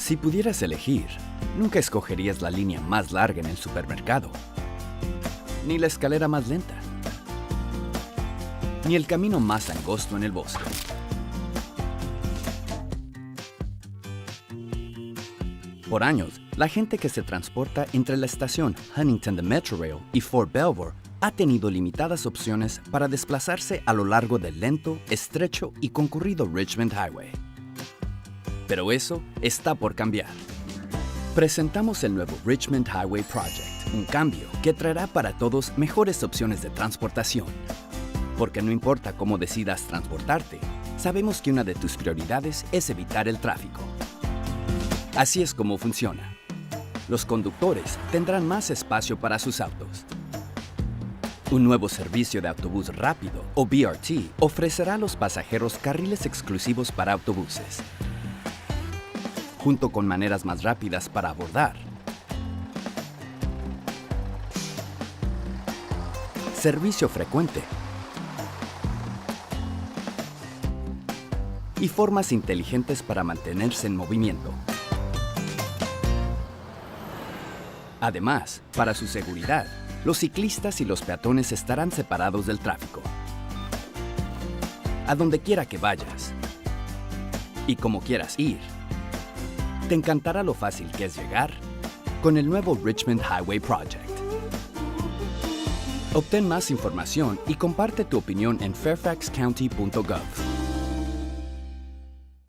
Si pudieras elegir, nunca escogerías la línea más larga en el supermercado, ni la escalera más lenta, ni el camino más angosto en el bosque. Por años, la gente que se transporta entre la estación Huntington de Metrorail y Fort Belvoir ha tenido limitadas opciones para desplazarse a lo largo del lento, estrecho y concurrido Richmond Highway. Pero eso está por cambiar. Presentamos el nuevo Richmond Highway Project, un cambio que traerá para todos mejores opciones de transportación. Porque no importa cómo decidas transportarte, sabemos que una de tus prioridades es evitar el tráfico. Así es como funciona. Los conductores tendrán más espacio para sus autos. Un nuevo servicio de autobús rápido, o BRT, ofrecerá a los pasajeros carriles exclusivos para autobuses, junto con maneras más rápidas para abordar, servicio frecuente y formas inteligentes para mantenerse en movimiento. Además, para su seguridad, los ciclistas y los peatones estarán separados del tráfico. A donde quiera que vayas y como quieras ir, te encantará lo fácil que es llegar con el nuevo Richmond Highway Project. Obtén más información y comparte tu opinión en fairfaxcounty.gov.